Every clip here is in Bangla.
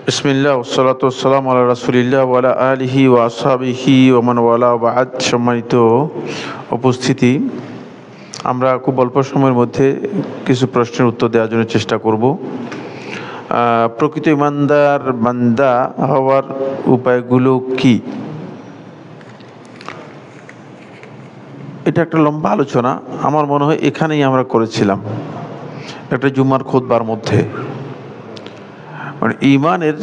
বিসমিল্লাহ ওয়াসসালাতু ওয়াসসালামু আলা রাসূলিল্লাহ ওয়া আলা আলিহি ওয়া আসহাবিহি ওয়া মান ওয়ালা বা'দ। সম্মানিত উপস্থিতি, আমরা খুব অল্প সময়ের মধ্যে কিছু প্রশ্নের উত্তর দেওয়ার জন্য চেষ্টা করব। প্রকৃত ইমানদার বান্দা হওয়ার উপায়গুলো কি? এটা একটা লম্বা আলোচনা। আমার মনে হয় এখানেই আমরা করেছিলাম একটা জুমার খুতবার মধ্যে। মানে ইমানের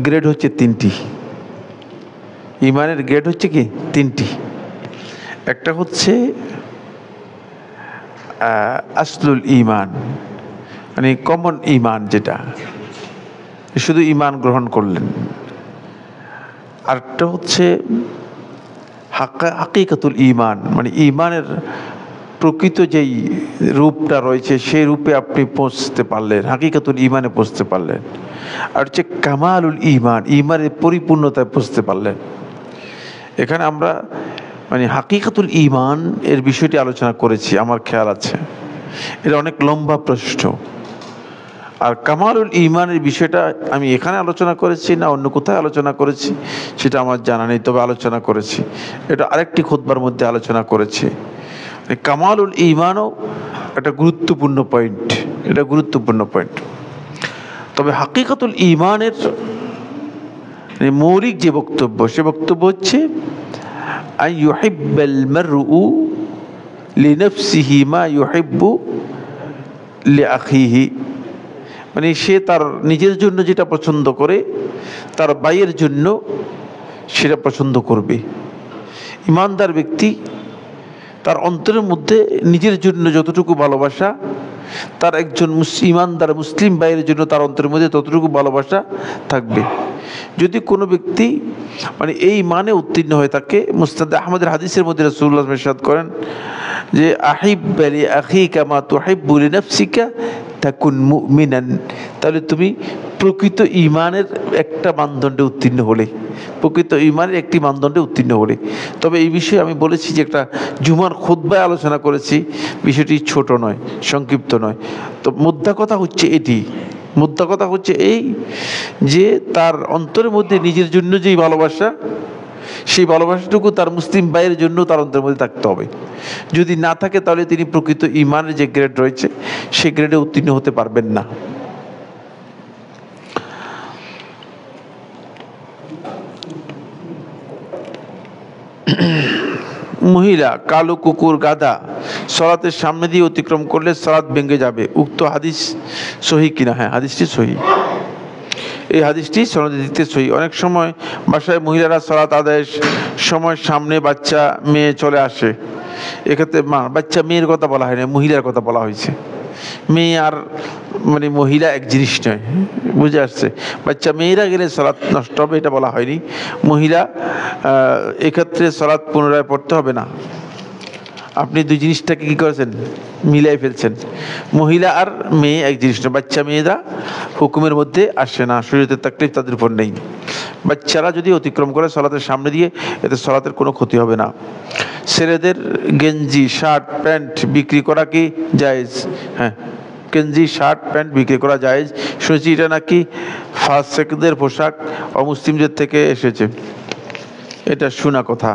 গ্রেড হচ্ছে তিনটি। ইমানের গ্রেড হচ্ছে কি তিনটি। একটা হচ্ছে আসলুল ইমান, মানে কমন ইমান, যেটা শুধু ইমান গ্রহণ করলেন। আরেকটা হচ্ছে হাকিকাতুল ইমান, মানে ইমানের প্রকৃত যেই রূপটা রয়েছে সেই রূপে আপনি পৌঁছতে পারলেন, হাকিকাতুল ইমানে পৌঁছতে পারলেন। আর হচ্ছে কামালুল ইমান, ইমানের পরিপূর্ণতায় পৌঁছতে পারলেন। এখানে আমরা মানে হাকিকাতুল ইমান এর বিষয়টি আলোচনা করেছি, আমার খেয়াল আছে। এটা অনেক লম্বা প্রশ্ন। আর কামালুল ইমানের বিষয়টা আমি এখানে আলোচনা করেছি না অন্য কোথায় আলোচনা করেছি সেটা আমার জানা নেই, তবে আলোচনা করেছি। এটা আরেকটি খুতবার মধ্যে আলোচনা করেছি। কামালুল ইমানও একটা গুরুত্বপূর্ণ পয়েন্ট, এটা গুরুত্বপূর্ণ পয়েন্ট। তবে হাকিকাতুল ইমানের মৌলিক যে বক্তব্য, সে বক্তব্য হচ্ছে আন ইউহিব্বাল মারউ লিনাফসিহি মা ইউহিব্বু লিআখিহি, মানে সে তার নিজের জন্য যেটা পছন্দ করে তার ভাইয়ের জন্য সেটা পছন্দ করবে। ইমানদার ব্যক্তি তার অন্তরের মধ্যে নিজের জন্য যতটুকু ভালোবাসা, তার একজন ইমানদার মুসলিম ভাইয়ের জন্য তার অন্তরের মধ্যে ততটুকু ভালোবাসা থাকবে। যদি কোনো ব্যক্তি মানে এই মানে উত্তীর্ণ হয়ে থাকে, মুসনাদ আহমদের হাদিসের মধ্যে রাসূলুল্লাহ ইরশাদ করেন যে আহিব্বা লি আখিকা মা তুহিব্বু লিনাফসিকা তাকুন মুমিনান, তাহলে তুমি প্রকৃত ইমানের একটা মানদণ্ডে উত্তীর্ণ হলে, প্রকৃত ইমানের একটি মানদণ্ডে উত্তীর্ণ হলে। তবে এই বিষয়ে আমি বলেছি যে একটা জুমার খুতবায় আলোচনা করেছি, বিষয়টি ছোট নয়, সংক্ষিপ্ত নয়। তো মুদ্রা কথা হচ্ছে এটি, মুদ্রা কথা হচ্ছে এই যে তার অন্তরের মধ্যে নিজের জন্য যেই ভালোবাসা, সেই ভালোবাসাটুকু তার মুসলিম ভাইয়ের জন্য তার অন্তরের মধ্যে থাকতে হবে। যদি না থাকে তাহলে তিনি প্রকৃত ইমানের যে গ্রেড রয়েছে সেই গ্রেডে উত্তীর্ণ হতে পারবেন না। মহিলা, কালো কুকুর, গাধা সালাতের সামনে দিয়ে অতিক্রম করলে সালাত ভেঙে যাবে, উক্ত হাদিস সহিহ কিনা? হ্যাঁ, হাদিসটি সহিহ। এই হাদিসটি সনদে দিতে সহিহ। অনেক সময় বাসায় মহিলারা সালাত আদায়ের সময় সামনে বাচ্চা মেয়ে চলে আসে, এক্ষেত্রে বাচ্চা মেয়ের কথা বলা হয় না, মহিলার কথা বলা হয়েছে। মেয়ে আর মানে মহিলা এক জিনিস নয়, বুঝে আসছে? বাচ্চা মেয়েরা গেলে সালাত নষ্ট হবে এটা বলা হয়নি। মহিলা এক্ষেত্রে সালাত পুনরায় পড়তে হবে না। আপনি দুই জিনিসটাকে কি করেছেন? মিলাই ফেলছেন। মহিলা আর মেয়ে এক জিনিস না। বাচ্চা মেয়েরা হুকুমের মধ্যে আসে না, শরীয়তের তাকলিফ তাদের উপর নেই। বাচ্চারা যদি অতিক্রম করে সালাতের সামনে দিয়ে, এতে সালাতের কোনো ক্ষতি হবে না। ছেলেদের গেঞ্জি, শার্ট, প্যান্ট বিক্রি করা কি জায়েজ? হ্যাঁ, গেঞ্জি, শার্ট, প্যান্ট বিক্রি করা জায়েজ। শুনেছি এটা নাকি ফাসেকদের পোশাক, অমুসলিমদের থেকে এসেছে। এটা শোনা কথা,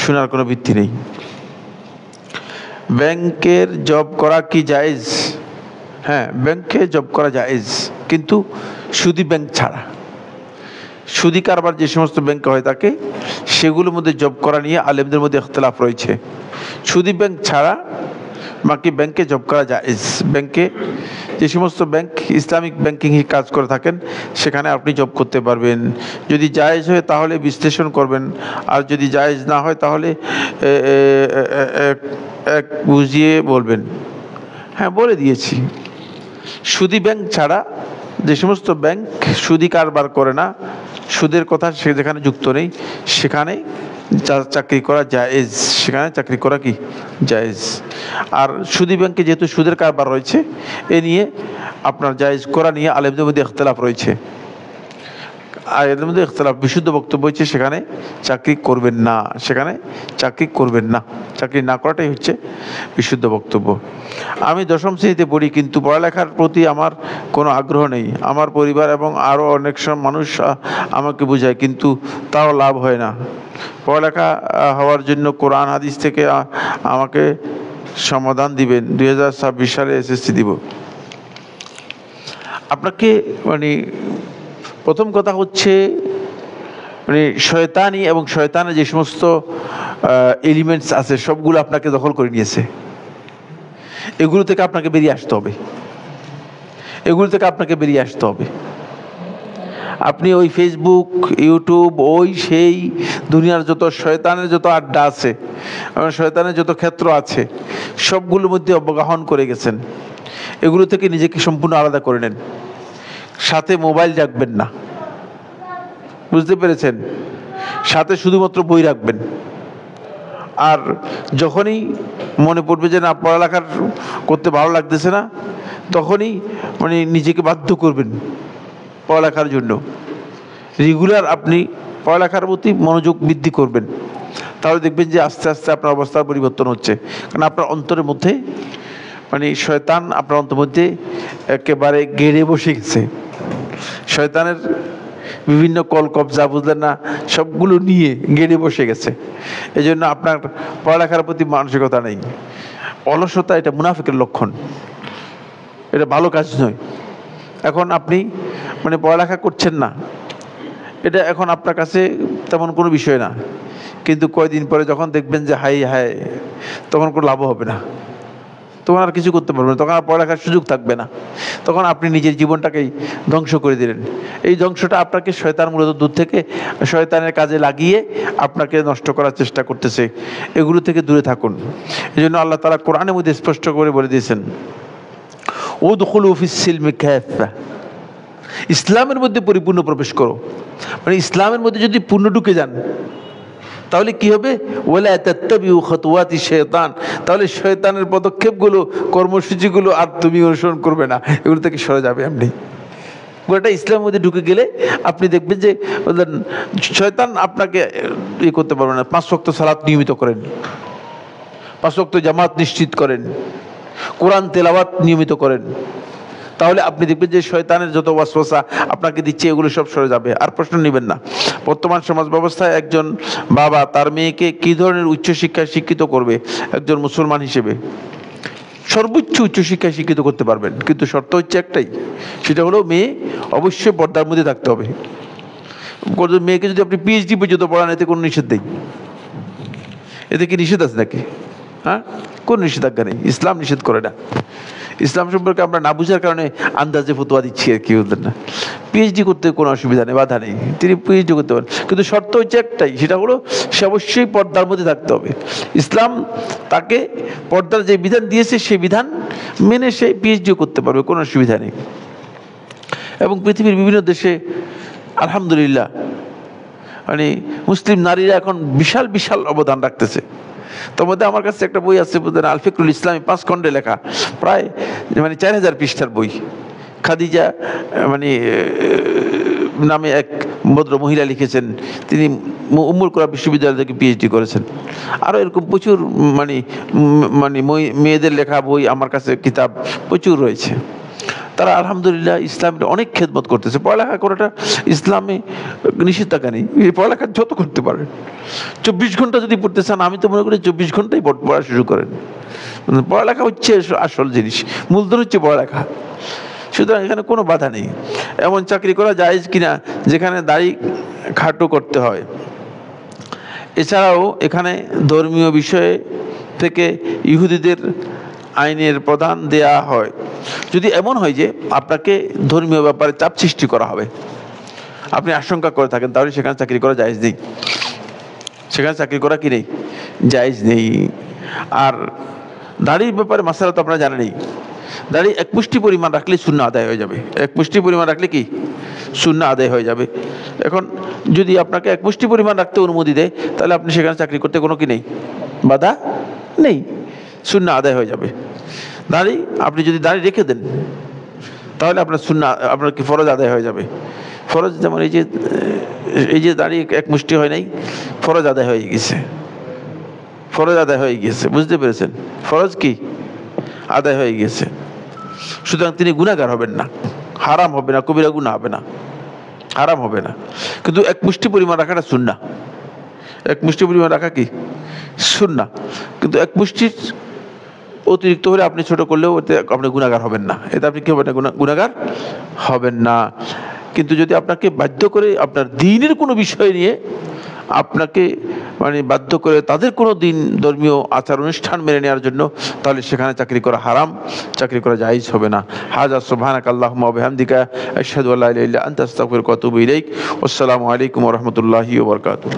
শোনার কোনো ভিত্তি নেই। ব্যাংকের জব করা কি জায়েজ? হ্যাঁ, ব্যাংকে জব করা জায়েজ, কিন্তু সুদী ব্যাংক ছাড়া। সুদী কারবার যে সমস্ত ব্যাংকে হয় থাকে সেগুলোর মধ্যে জব করা নিয়ে আলেমদের মধ্যে ইখতিলাফ রয়েছে। সুদী ব্যাংক ছাড়া বাকি ব্যাংকে জব করা জায়েজ। ব্যাংকে যে সমস্ত ব্যাংক ইসলামিক ব্যাংকিং কাজ করে থাকেন সেখানে আপনি জব করতে পারবেন। যদি জায়েজ হয় তাহলে বিশ্লেষণ করবেন, আর যদি জায়েজ না হয় তাহলে এক বুঝিয়ে বলবেন। হ্যাঁ, বলে দিয়েছি। সুদী ব্যাংক ছাড়া যে সমস্ত ব্যাংক সুদী কারবার করে না, সুদের কথা সে যেখানে যুক্ত নেই, সেখানে চাকরি করা জায়েজ, সেখানে চাকরি করা কি জায়েজ। আর সুদী ব্যাংকে যেহেতু সুদের কারবার রয়েছে, এ নিয়ে আপনার জায়েজ করা নিয়ে আলেমদের মধ্যে ইখতিলাফ রয়েছে। আর এদের মধ্যে ইখতিলাফ, বিশুদ্ধ বক্তব্য হচ্ছে সেখানে চাকরি করবেন না, সেখানে চাকরি করবেন না, চাকরি না করাটাই হচ্ছে বিশুদ্ধ বক্তব্য। আমি দশম শ্রেণীতে পড়ি, কিন্তু পড়ালেখার প্রতি আমার কোনো আগ্রহ নেই। আমার পরিবার এবং আরও অনেক সব মানুষ আমাকে বোঝায়, কিন্তু তাও লাভ হয় না। পড়ালেখা হওয়ার জন্য কোরআন হাদিস থেকে আমাকে সমাধান দিবেন। 2026 সালে এসএসসি দিব। আপনাকে মানে প্রথম কথা হচ্ছে মানে শয়তানি এবং শয়তানের যে সমস্ত এলিমেন্টস আছে সবগুলো আপনাকে দখল করে নিয়েছে। এগুলো থেকে আপনাকে বেরিয়ে আসতে হবে, এগুলো থেকে আপনাকে বেরিয়ে আসতে হবে। আপনি ওই ফেসবুক, ইউটিউব, ওই সেই দুনিয়ার যত শয়তানের যত আড্ডা আছে, শয়তানের যত ক্ষেত্র আছে, সবগুলোর মধ্যে অবগাহন করে গেছেন। এগুলো থেকে নিজেকে সম্পূর্ণ আলাদা করে নেন। সাথে মোবাইল রাখবেন না, বুঝতে পেরেছেন? সাথে শুধুমাত্র বই রাখবেন। আর যখনই মনে পড়বে যে না পড়ালেখার করতে ভালো লাগতেছে না, তখনই মানে নিজেকে বাধ্য করবেন পড়ালেখার জন্য। রেগুলার আপনি পড়ালেখার প্রতি মনোযোগ বৃদ্ধি করবেন, তাহলে দেখবেন যে আস্তে আস্তে আপনার অবস্থার পরিবর্তন হচ্ছে। কারণ আপনার অন্তরের মধ্যে মানে শয়তান আপনার অন্তরের মধ্যে একেবারে গেড়ে বসে গেছে। শয়তানের বিভিন্ন কল কবজা, বুঝলেন না, সবগুলো নিয়ে গেড়ে বসে গেছে। এই জন্য আপনার পড়ালেখার প্রতি মানসিকতা নেই। অলসতা এটা মুনাফিকের লক্ষণ, এটা ভালো কাজ নয়। এখন আপনি মানে পড়ালেখা করছেন না, এটা এখন আপনার কাছে তেমন কোনো বিষয় না, কিন্তু কয়দিন পরে যখন দেখবেন যে হাই হাই, তখন কোনো লাভ হবে না, তখন আর কিছু করতে পারবেন না, তখন আর পড়ালেখার সুযোগ থাকবে না, তখন আপনি নিজের জীবনটাকেই ধ্বংস করে দিলেন। এই ধ্বংসটা আপনাকে শয়তান মূলত দূর থেকে শয়তানের কাজে লাগিয়ে আপনাকে নষ্ট করার চেষ্টা করতেছে। এগুলো থেকে দূরে থাকুন। এই জন্য আল্লাহ তাআলা কোরআনের মধ্যে স্পষ্ট করে বলে দিয়েছেন, উদখুলু ফিস সিলমি কাফা, ইসলামের মধ্যে পরিপূর্ণ প্রবেশ করো। মানে ইসলামের মধ্যে যদি পূর্ণ ঢুকে যান, তাহলে কি হবে? ওয়ালা তাত্তাবিউ খুতুওয়াতি শাইতান, তাহলে শয়তানের পদক্ষেপগুলো, কর্মসূচিগুলো আর তুমি অনুসরণ করবে না, এগুলো থেকে সরে যাবে। আপনি গোটা ইসলামের মধ্যে ঢুকে গেলে আপনি দেখবেন যে শয়তান আপনাকে ইয়ে করতে পারবে না। 5 ওয়াক্ত সালাত নিয়মিত করেন, 5 ওয়াক্ত জামাত নিশ্চিত করেন, কোরআন তেলাওয়াত নিয়মিত করেন, তাহলে আপনি দেখবেন যে শয়তানের যত ওয়াসওয়াসা আপনাকে দিচ্ছে এগুলো সব সরে যাবে। আর প্রশ্ন নেবেন না, বর্তমান সমাজ ব্যবস্থায় একজন বাবা তার মেয়েকে কী ধরনের উচ্চশিক্ষায় শিক্ষিত করবে? একজন মুসলমান হিসেবে সর্বোচ্চ উচ্চশিক্ষায় শিক্ষিত করতে পারবেন, কিন্তু শর্ত হচ্ছে একটাই, সেটা হলো মেয়ে অবশ্যই পর্দার মধ্যে থাকতে হবে। মেয়েকে যদি আপনি পিএইচডি পর্যন্ত পড়ান, এতে কোনো নিষেধ নেই। এতে কি নিষেধ আছে নাকি? হ্যাঁ, কোন নিষেধাজ্ঞা নেই, ইসলাম নিষেধ করে না। ইসলাম সম্পর্কে আমরা না বুঝার কারণে আন্দাজে ফতোয়া দিচ্ছি আর কি, বলতেন না। পিএইচডি করতে কোনো অসুবিধা নেই, বাধা নেই, তিনি পিএইচডি করতে পারেন, কিন্তু শর্ত হচ্ছে একটাই, সেটা হলো সে অবশ্যই পর্দার মধ্যে থাকতে হবে। ইসলাম তাকে পর্দার যে বিধান দিয়েছে সেই বিধান মেনে সে পিএইচডিও করতে পারবে, কোনো অসুবিধা নেই। এবং পৃথিবীর বিভিন্ন দেশে আলহামদুলিল্লাহ মানে মুসলিম নারীরা এখন বিশাল বিশাল অবদান রাখতেছে। তোর মধ্যে আমার কাছে একটা বই আছে, আল ফিকরুল ইসলামী, 5 খণ্ডে লেখা, প্রায় মানে 4000 পৃষ্ঠার বই। খাদিজা মানে নামে এক ভদ্র মহিলা লিখেছেন, তিনি উম্মুল কুরা বিশ্ববিদ্যালয় থেকে পিএইচডি করেছেন। আরও এরকম প্রচুর মানে মানে মেয়েদের লেখা বই আমার কাছে, কিতাব প্রচুর রয়েছে। তারা আলহামদুলিল্লাহ ইসলামের অনেক খেদমত করতেছে। পড়ালেখা করাটা ইসলামে নিষেধাজ্ঞা নেই, পড়ালেখা যত করতে পারেন। 24 ঘন্টা যদি পড়তে চান, আমি তো মনে করি 24 ঘন্টাই পড়া শুরু করেন। পড়ালেখা হচ্ছে আসল জিনিস, মূলধন হচ্ছে পড়ালেখা। সুতরাং এখানে কোনো বাধা নেই। এমন চাকরি করা জায়েজ কিনা যেখানে দাড়ি খাটো করতে হয়। এছাড়াও এখানে ধর্মীয় বিষয়ে থেকে ইহুদিদের আইনের প্রধান দেয়া হয়। যদি এমন হয় যে আপনাকে ধর্মীয় ব্যাপারে চাপ সৃষ্টি করা হবে, আপনি আশঙ্কা করে থাকেন, তাহলে সেখানে চাকরি করা জায়েজ নেই, সেখানে চাকরি করা কি নেই, জায়েজ নেই। আর দাড়ির ব্যাপারে মাসালা তো আপনারা জানেনই, দাড়ি 1 মুষ্টি পরিমাণ রাখলে সুন্নাহ আদায় হয়ে যাবে। 1 মুষ্টি পরিমাণ রাখলে কি সুন্নাহ আদায় হয়ে যাবে। এখন যদি আপনাকে 1 মুষ্টি পরিমাণ রাখতে অনুমতি দেয়, তাহলে আপনি সেখানে চাকরি করতে কোনো কি নেই, বাধা নেই, সুন্নাহ আদায় হয়ে যাবে। দাড়ি আপনি যদি দাড়ি রেখে দেন, তাহলে আপনার সুন্নাহ, আপনার কি ফরজ আদায় হয়ে যাবে। ফরজ যেমন এই যে দাঁড়িয়ে এক মুষ্টি হয় নাই, ফরজ আদায় হয়ে গেছে, ফরজ আদায় হয়ে গিয়েছে, বুঝতে পেরেছেন? ফরজ কি আদায় হয়ে গিয়েছে, সুতরাং তিনি গুনাহগার হবেন না, হারাম হবে না, কবিরা গুনাহ হবে না, হারাম হবে না। কিন্তু এক মুষ্টি পরিমাণ রাখাটা সুন্নাহ, এক মুষ্টি পরিমাণ রাখা কি সুন্নাহ। কিন্তু এক মুষ্টির অতিরিক্ত হলে আপনি ছোট করলেও এতে আপনি গুনাহগার হবেন না, এতে আপনি কি হবেন না, গুনাহগার হবেন না। কিন্তু যদি আপনাকে বাধ্য করে আপনার দ্বীনের কোনো বিষয় নিয়ে আপনাকে মানে বাধ্য করে তাদের কোনো দিন ধর্মীয় আচার অনুষ্ঠান মেনে নেওয়ার জন্য, তাহলে সেখানে চাকরি করা হারাম, চাকরি করা জায়েজ হবে না। হাযা সুবহানাকা আল্লাহুম্মা ওয়া বিহামদিকা আশহাদু আল্লা ইলাহা ইল্লা আনতা আস্তাগফিরুকা ওয়া আতুবু ইলাইক। আসসালামু আলাইকুম ওয়া রাহমাতুল্লাহি ওয়া বারাকাতুহু।